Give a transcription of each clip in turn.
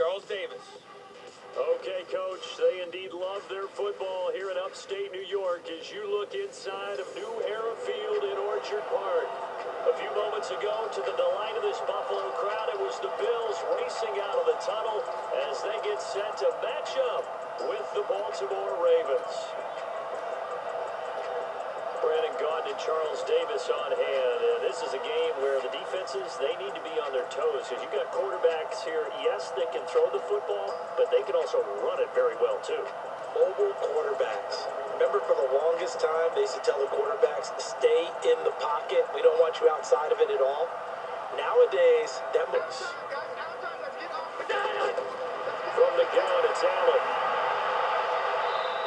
Charles Davis. Okay, Coach, they indeed love their football here in upstate New York as you look inside of New Era Field in Orchard Park. A few moments ago, to the delight of this Buffalo crowd, it was the Bills racing out of the tunnel as they get set to match up with the Baltimore Ravens. Brandon Gaudin and Charles Davis on hand. And this is a game where the defenses, they need to be on their toes because you've got quarterbacks here, yes, they can throw the football, but they can also run it very well, too. Mobile quarterbacks. Remember, for the longest time, they used to tell the quarterbacks, stay in the pocket. We don't want you outside of it at all. Nowadays, that moves. From the gun, it's Allen.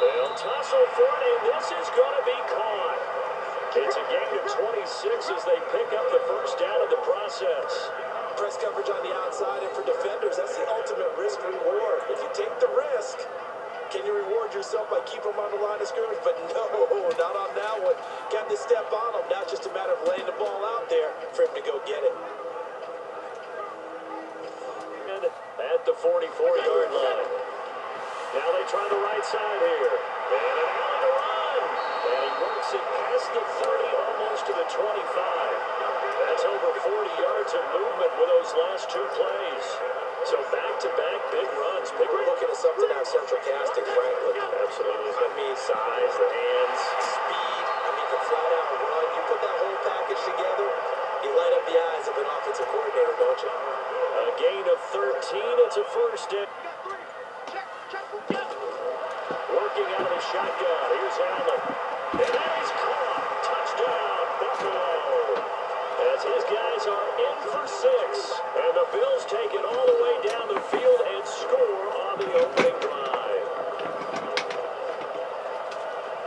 They'll tussle for it, and this is going to be caught. It's a gain of 26 as they pick up the first down in the process. Press coverage on the outside, and for defenders, that's the ultimate risk-reward. If you take the risk, can you reward yourself by keeping them on the line of scrimmage? But no, not on that one. Got to step on them. Now it's just a matter of laying the ball out there for him to go get it. And at the 44-yard line. Now they try the right side here. And an alley to run. And he works it past the 30, almost to the 25. That's over 40 yards of movement with those last two plays. So back-to-back big runs. We're looking at something out of central casting, frankly. Absolutely. I mean, Size, the hands. Speed. I mean, the flat-out run. You put that whole package together, you light up the eyes of an offensive coordinator, don't you? A gain of 13. It's a first down. Working out of the shotgun. Here's Allen. And that is caught. Touchdown, Buffalo. As his guys are in for 6. And the Bills take it all the way down the field and score on the opening drive.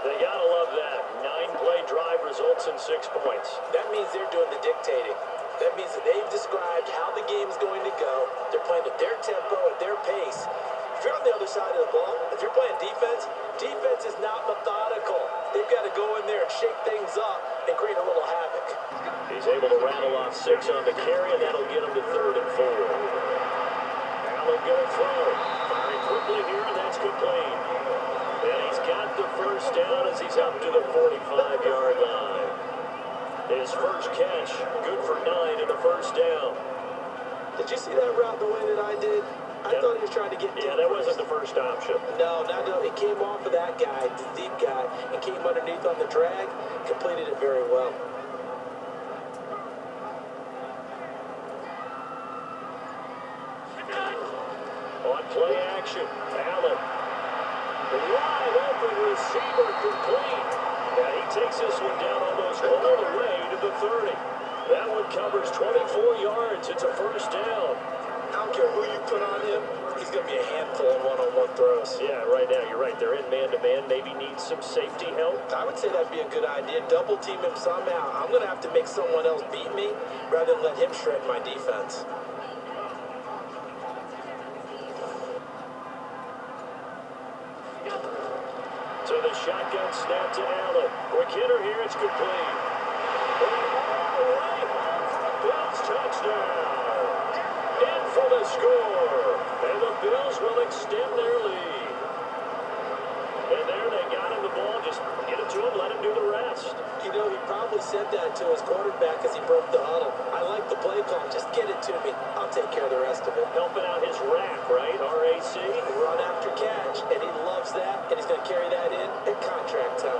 They gotta love that. 9-play drive results in 6 points. That means they're doing the dictating. That means that they've described how the game's going to go. They're playing at their tempo, at their pace. If you're on the other side of the ball, if you're playing defense, defense is not methodical. They've got to go in there and shake things up and create a little havoc. He's able to rattle off 6 on the carry, and that'll get him to 3rd and 4. Allen going throw. Firing quickly here, and that's complete. And he's got the first down as he's up to the 45-yard line. His first catch, good for 9 and a first down. Did you see that route the way that I did? I thought he was trying to get deep. Yeah, that wasn't the first option. No, it came off of that guy, the deep guy, and came underneath on the drag, completed it very well. On play action, Allen. Wide open receiver complete. And he takes this one down almost all the way to the 30. That one covers 24 yards. It's a first down. I don't care who you put on him, he's going to be a handful in one-on-one throws. Yeah, right now, you're right. They're in man-to-man. Maybe needs some safety help. I would say that'd be a good idea. Double team him somehow. I'm going to have to make someone else beat me rather than let him shred my defense. So the shotgun snap to Allen. Quick hitter here. It's complete. And all the way home for a Bills touchdown. In for the score. And the Bills will extend their lead. And there they got him the ball. Just get it to him, let him do the rest. You know, he probably said that to his quarterback as he broke the huddle. I like the play call. Just get it to me. I'll take care of the rest of it. Helping out his rack, right? RAC. Run after catch. And he loves that. And he's going to carry that in at contract time.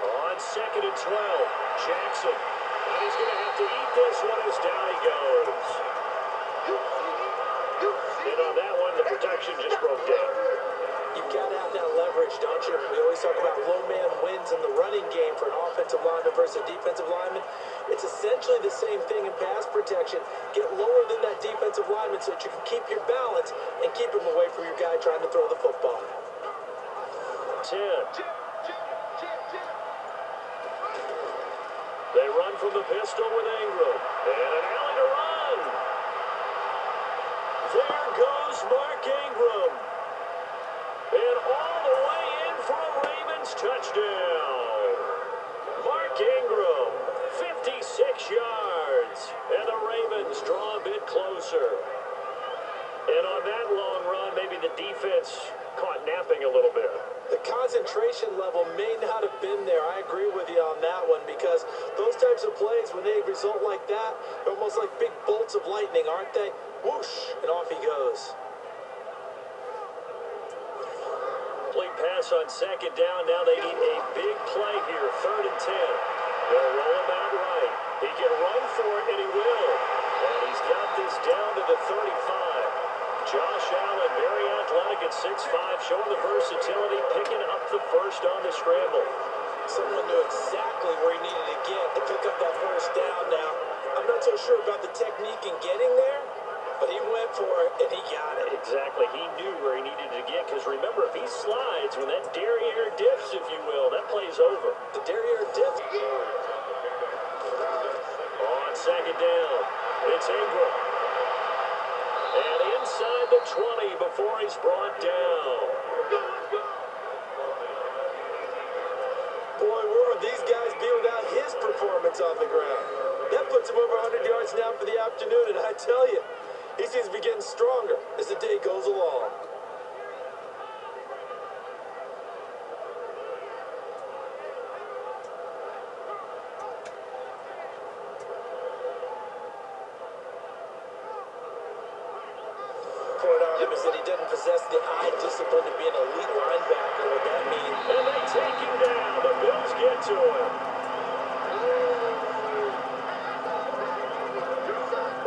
On 2nd and 12, Jackson. And he's going to have to eat this one as down he goes. And on that one, the protection just broke down. You've got to have that leverage, don't you? We always talk about low man wins in the running game for an offensive lineman versus a defensive lineman. It's essentially the same thing in pass protection. Get lower than that defensive lineman so that you can keep your balance and keep him away from your guy trying to throw the football. 10. They run from the pistol with Ingram. And an alley to run. There goes Mark Ingram. And all the way in for a Ravens touchdown. Mark Ingram, 56 passer. And on that long run, maybe the defense caught napping a little bit. The concentration level may not have been there. I agree with you on that one, because those types of plays, when they result like that, they're almost like big bolts of lightning, aren't they? Whoosh, and off he goes. Complete pass on second down. Now they need a big play here. 3rd and 10. They'll roll him out right. He can run for it, and he will. And he's got this down to the 35. Josh Allen, very athletic at 6'5", showing the versatility, picking up the first on the scramble. Someone knew exactly where he needed to get to pick up that first down now. I'm not so sure about the technique in getting there, but he went for it, and he got it. Exactly. He knew where he needed to get, because remember, if he slides, when that derriere dips, if you will, that play's over. The derriere dip. On second down, it's Ingram. And inside the 20 before he's brought down. Boy, where would these guys be without his performance on the ground? That puts him over 100 yards now for the afternoon, and I tell you, he seems to be getting stronger as the day goes along. Point on him is that he doesn't possess the eye discipline to be an elite linebacker. What that means? And they take him down. The Bills get to him.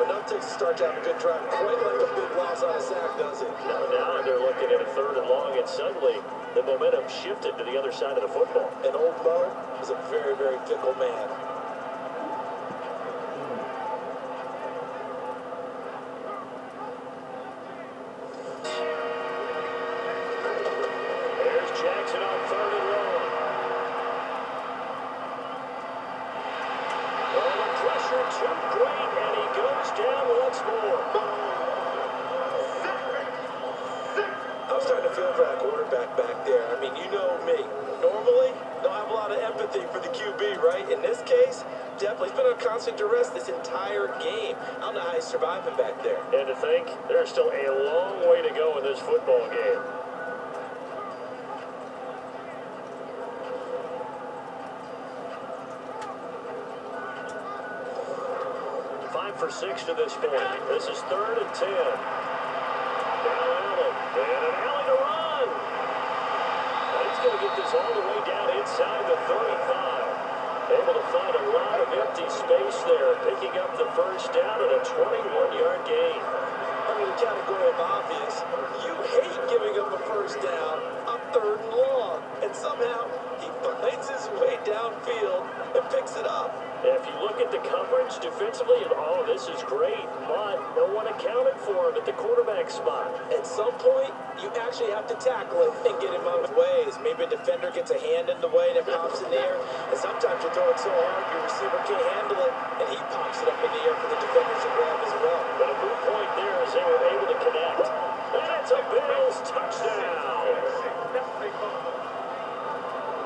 Enough to start to have a good drive. Quite like a big loss on a sack, does it? Now they're looking at a 3rd and long, and suddenly the momentum shifted to the other side of the football. And old Mo is a very, very fickle man. There's Jackson on 3rd and long. Oh, the pressure too great, and he goes down once more. I'm starting to feel for that quarterback back there. I mean, you know me. Normally, don't have a lot of empathy for the QB, right? In this case, definitely. He's been on constant duress this entire game. I don't know how he's surviving back there. And to think, there's still a long way to go in this football game. 5 for 6 to this point. This is 3rd and 10. Now Allen, and an alley to run. And he's going to get this all the way down inside the 35. Able to find a lot of empty space there, picking up the first down at a 21-yard gain. Under the category of obvious, you hate giving up a first down on 3rd and long. And somehow, he finds his way downfield and picks it up. If you look at the coverage defensively, and oh, this is great, but no one accounted for him at the quarterback spot. At some point, you actually have to tackle it and get him out of ways. Maybe a defender gets a hand in the way and it pops in the air. And sometimes you throw it so hard, your receiver can't handle it, and he pops it up in the air for the defenders to grab as well. But a good point there is they were able to connect. And it's a Bills touchdown.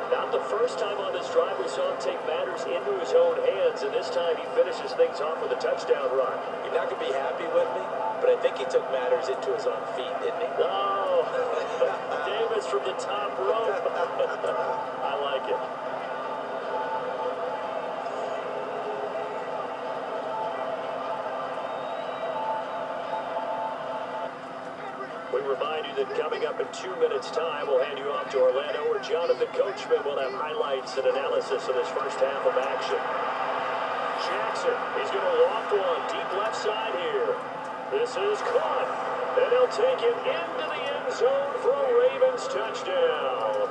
Not the first time on this drive we saw him take matters into his own hands, and this time he finishes things off with a touchdown run. You're not going to be happy with me, but I think he took matters into his own feet, didn't he? Oh, Davis from the top rope. I like it. We remind you that coming up in 2 minutes' time, we'll hand you off to Orlando, where Jonathan Coachman will have highlights and analysis of this first half of action. Jackson, he's going to loft one deep left side here. This is caught, and he'll take it into the end zone for a Ravens touchdown.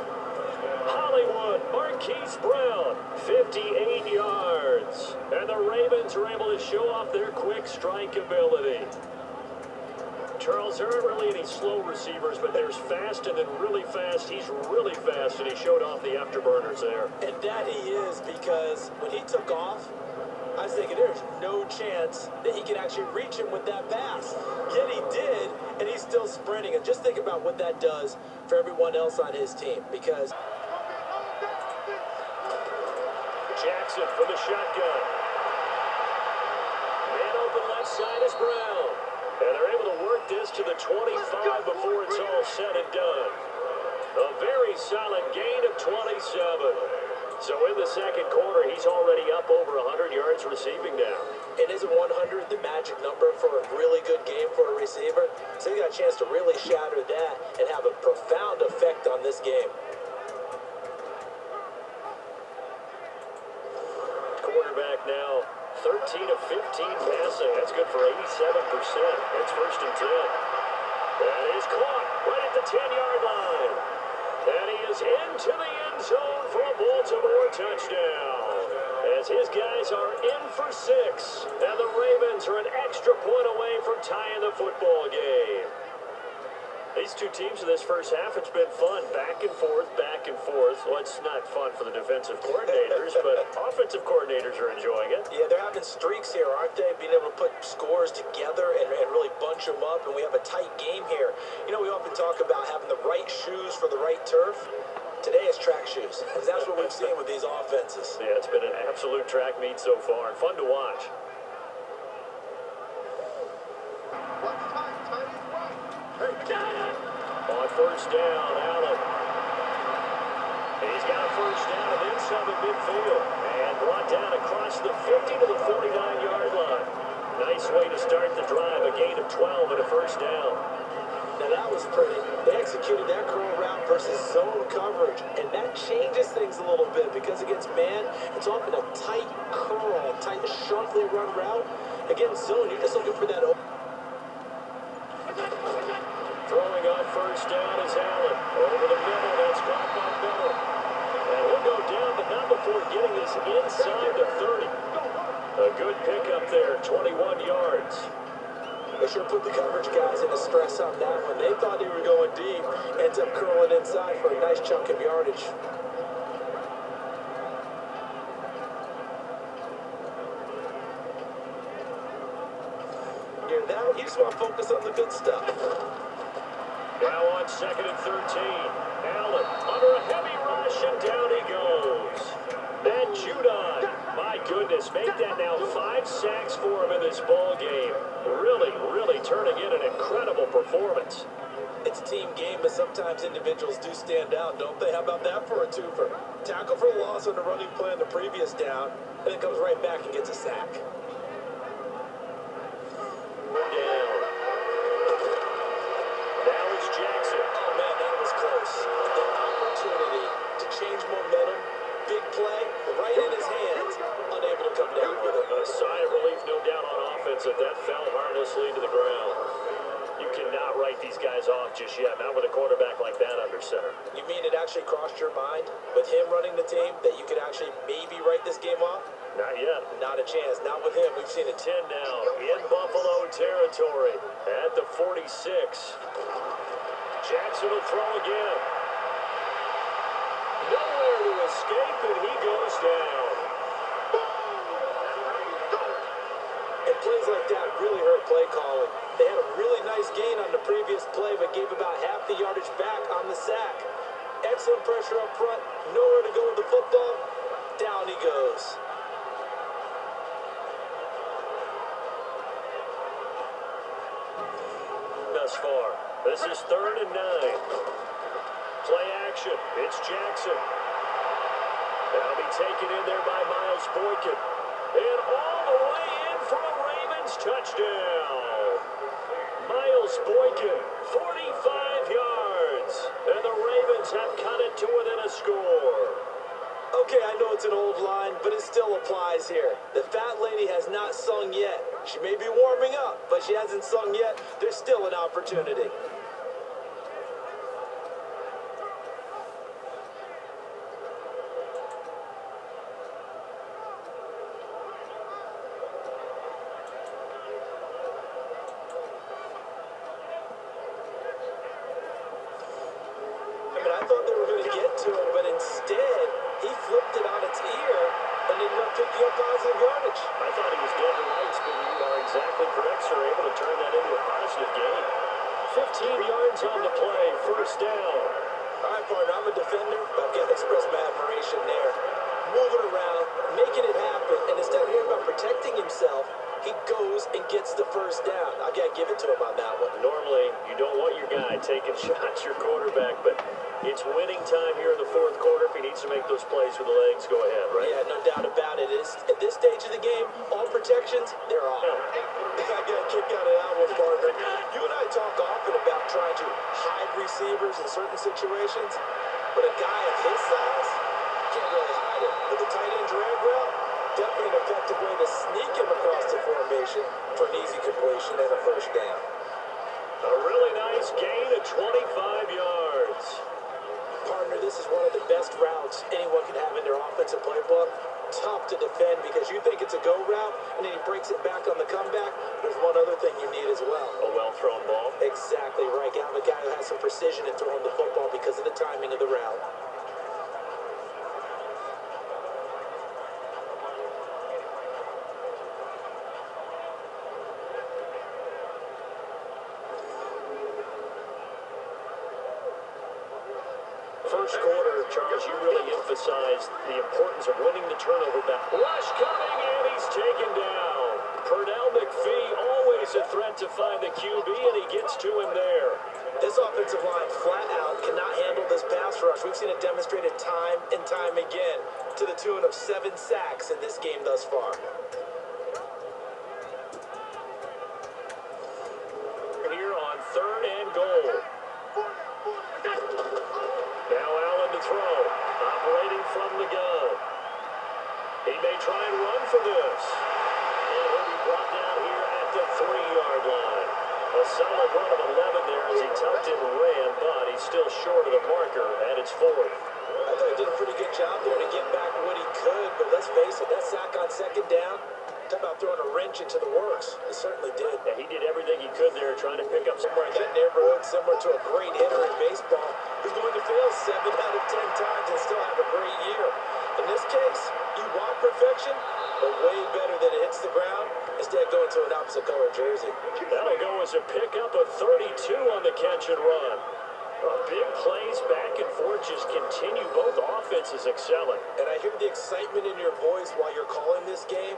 Hollywood, Marquise Brown, 58 yards. And the Ravens are able to show off their quick strike ability. Charles, there aren't really any slow receivers, but there's fast and then really fast. He's really fast, and he showed off the afterburners there. And that he is, because when he took off, I was thinking there's no chance that he could actually reach him with that pass. Yet he did, and he's still sprinting. And just think about what that does for everyone else on his team, because Jackson from the shotgun. Man open left side is Brown. And they're able to work this to the 25 before it's all said and done. A very solid gain of 27. So in the second quarter, he's already up over 100 yards receiving now. And isn't 100 the magic number for a really good game for a receiver? So he got a chance to really shatter that and have a profound effect on this game. Quarterback now, 13 of 15 passing. That's good for 87%. It's first and 10. That is caught right at the 10-yard line. And he is into the end zone for a Baltimore touchdown. As his guys are in for 6. And the Ravens are an extra point away from tying the football game. These two teams in this first half, it's been fun. Back and forth, back and forth. Well, it's not fun for the defensive coordinators, but offensive coordinators are enjoying it. Yeah, they're having streaks here, aren't they? Being able to put scores together and really bunch them up, and we have a tight game here. You know, we often talk about having the right shoes for the right turf. Today it's track shoes, because that's what we've seen with these offenses. Yeah, it's been an absolute track meet so far, and fun to watch. On first down, Allen. He's got a first down and then some at midfield. And brought down across the 50 to the 49-yard line. Nice way to start the drive, a gain of 12 and a first down. Now that was pretty. They executed that curl route versus zone coverage, and that changes things a little bit because against man, it's often a tight curl, tight, sharply run route. Against zone, you're just looking for that open. Throwing on first down is Allen. Over the middle, that's caught by Miller. And he'll go down, but not before getting this inside the 30. A good pickup there, 21 yards. They sure put the coverage guys into stress on that one. They thought they were going deep. Ends up curling inside for a nice chunk of yardage. Hear that? You just want to focus on the good stuff. Now on second and 13. Allen under a heavy rush, and down he goes. Matt Judon, my goodness, make that now 5 sacks for him in this ball game. Really turning in an incredible performance. It's a team game, but sometimes individuals do stand out, don't they? How about that for a twofer? Tackle for a loss on the running play on the previous down, and then comes right back and gets a sack. Down. Now it's Jackson. Oh, man, that was close. The opportunity to change momentum, big play, right in his hands, unable to come down with it. A sigh of relief, no doubt, on offense that fell harmlessly to the ground. You cannot write these guys off just yet, not with a quarterback like that under center. You mean it actually crossed your mind with him running the team that you could actually maybe write this game off? Not yet. Not a chance. Not with him. We've seen it 10 now in Buffalo territory at the 46. Jackson will throw again. Nowhere to escape, and he goes down. And plays like that really hurt play calling. They had a really nice gain on the previous play, but gave about half the yardage back on the sack. Excellent pressure up front. Nowhere to go with the football. Down he goes. Thus far, this is 3rd and 9. Play action. It's Jackson. That'll be taken in there by Miles Boykin. And all the way in for a Ravens touchdown. Miles Boykin, 45 yards. And the Ravens have cut it to within a score. Okay, I know it's an old line, but it still applies here. The fat lady has not sung yet. She may be warming up, but she hasn't sung yet. There's still an opportunity. I thought they were going to get to it, but instead, he flipped it on its ear and ended up picking up positive yardage. I thought he was dead to rights, but you are exactly correct, sir. Able to turn that into a positive gain. 15 yards on the play, first down. All right, partner, I'm a defender, but I've got to express my admiration there. Moving around, making it happen, and instead of hearing about protecting himself, he goes and gets the first down. I got to give it to him on that one. Normally, you don't want your guy taking shots, your quarterback, but it's winning time here in the fourth quarter. If he needs to make those plays with the legs, go ahead, right? Yeah, no doubt about it. At this stage of the game, all protections, they're off. I got a kick out of that one, partner. You and I talk often about trying to hide receivers in certain situations, but a guy of his size can't really hide it. But the tight end drag route, definitely an effective way to sneak him across the formation for an easy completion and a first down. A really nice gain of 25 yards. Partner, this is one of the best routes anyone can have in their offensive playbook. Tough to defend because you think it's a go route, and then he breaks it back on the comeback. There's one other thing you need as well. A well-thrown ball. Exactly right. You have a guy who has some precision in throwing the football because of the timing of the route. First quarter, Charles, you really emphasized the importance of winning the turnover battle. Rush coming, and he's taken down. Pernell McPhee, always a threat to find the QB, and he gets to him there. This offensive line flat out cannot handle this pass rush. We've seen it demonstrated time and time again to the tune of 7 sacks in this game thus far. Here on 3rd and goal. Now Allen to throw, operating from the gun. He may try and run for this. And he'll be brought down here at the 3-yard line. A solid run of 11 there as he tucked and ran, but he's still short of the marker at its 4th. I thought he did a pretty good job there to get back what he could, but let's face it, that sack on 2nd down, talk about throwing a wrench into the works. He certainly did. Yeah, he did everything he could there, trying to pick up Somewhere in that neighborhood, similar to a great hitter in baseball who's going to fail 7 out of 10 times and still have a great year. In this case, you want perfection, but way better that it hits the ground instead of going to an opposite color jersey. That'll go as a pickup of 32 on the catch and run. Big plays back and forth just continue. Both offenses excelling. And I hear the excitement in your voice while you're calling this game.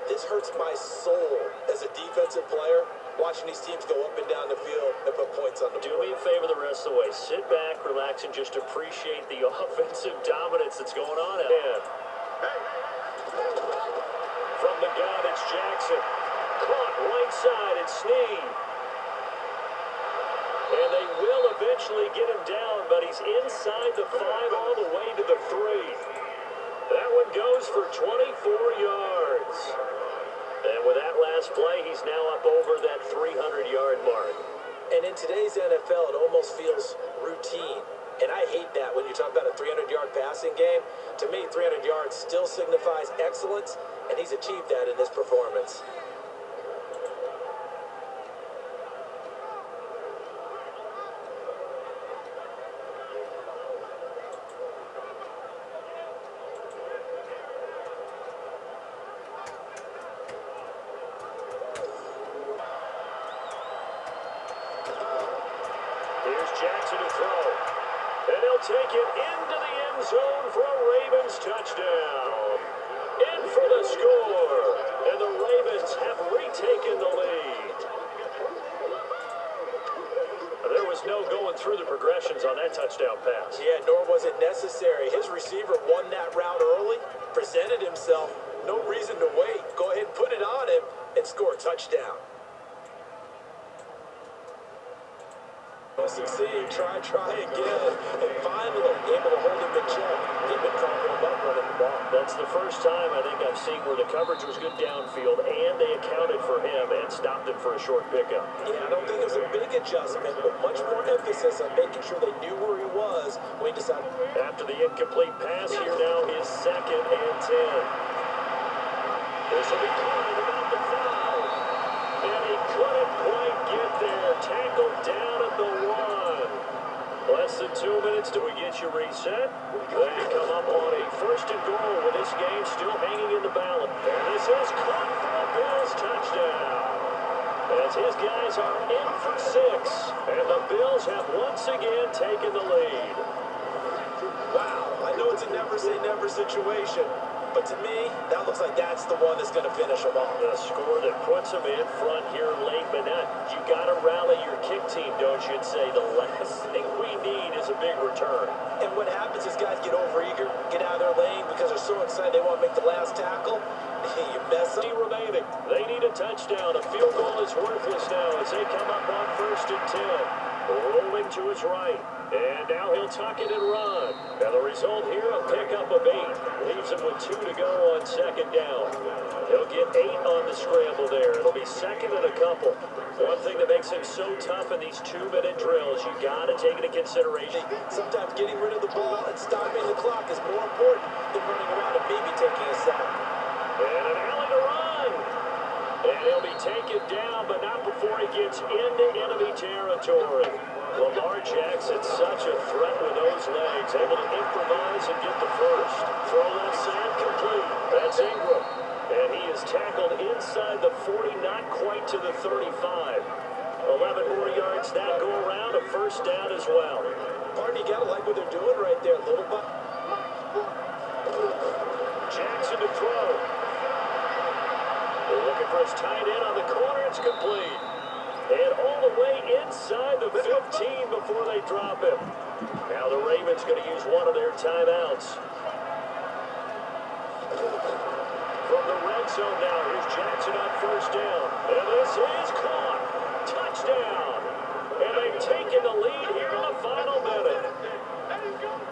This hurts my soul as a defensive player, watching these teams go up and down the field and put points on the board. Do me a favor the rest of the way. Sit back, relax, and just appreciate the offensive dominance that's going on out there. From the gun, it's Jackson. Caught right side, it's Snead. And they will eventually get him down, but he's inside the 5 all the way to the 3. That one goes for 24 yards. And with that last play, he's now up over that 300-yard mark. And in today's NFL, it almost feels routine. And I hate that when you talk about a 300-yard passing game. To me, 300 yards still signifies excellence, and he's achieved that in this performance. Jackson to throw. And he'll take it into the end zone for a Ravens touchdown. In for the score. And the Ravens have retaken the lead. There was no going through the progressions on that touchdown pass. Yeah, nor was it necessary. His receiver won that route early, presented himself. No reason to wait. Go ahead and put it on him and score a touchdown. Succeed, try again, and finally able to hold him in check. He'd been coughing him up running the ball. That's the first time I think I've seen where the coverage was good downfield, and they accounted for him and stopped him for a short pickup. Yeah, I don't think it was a big adjustment, but much more emphasis on making sure they knew where he was when he decided. After the incomplete pass, here now is 2nd and 10. This will be called about the foul. And he couldn't quite get there. Tackled down at the 1. Less than 2 minutes till we get you reset. They come up on a 1st and goal with this game still hanging in the balance. And this is caught for a Bills touchdown. As his guys are in for 6. And the Bills have once again taken the lead. Wow, I know it's a never say never situation, But to me, that looks like that's the one that's going to finish them off. The score that puts them in front here late, but not. You got to rally your kick team, don't you? And say the last thing we need is a big return. And what happens is guys get overeager, get out of their lane because they're so excited they want to make the last tackle. You mess up. Remaining. They need a touchdown. A field goal is worthless now as they come up on 1st and 10. Rolling to his right. And now he'll tuck it and run. And the result here, a pickup of 8. Leaves him with 2 to go on 2nd down. He'll get 8 on the scramble there. It'll be 2nd and a couple. One thing that makes him so tough in these 2-minute drills, you got to take into consideration. Sometimes getting rid of the ball and stopping the clock is more important than running around and maybe taking a sack. And an alley to run. And he'll be taken down, but not before he gets into enemy territory. Lamar Jackson, such a threat with those legs, able to improvise and get the first. Throw left side complete. That's Ingram. And he is tackled inside the 40, not quite to the 35. 11 more yards that go around, a first down as well. Pardon, you got to like what they're doing right there, little buck. Jackson to throw. They're looking for his tight end on the corner. It's complete. And all the way inside the 15 before they drop him. Now the Ravens going to use one of their timeouts. From the red zone now, here's Jackson on 1st down. And this is caught. Touchdown. And they've taken the lead here in the final minute.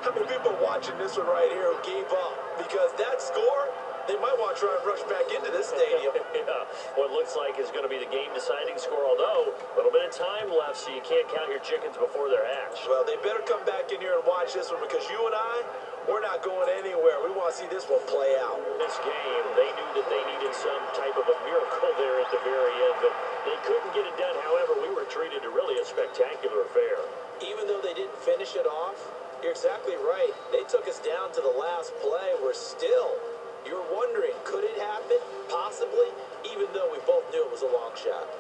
How many people are watching this one right here who gave up? Because that score, they might want to try and rush back into this stadium. Yeah, what looks like is going to be the game-deciding score, although a little bit of time left, so you can't count your chickens before they're hatched. Well, they better come back in here and watch this one because you and I, we're not going anywhere. We want to see this one play out. This game, they knew that they needed some type of a miracle there at the very end, but they couldn't get it done. However, we were treated to really a spectacular affair. Even though they didn't finish it off, you're exactly right. They took us down to the last play. We're still... You're wondering, could it happen? Possibly, even though we both knew it was a long shot.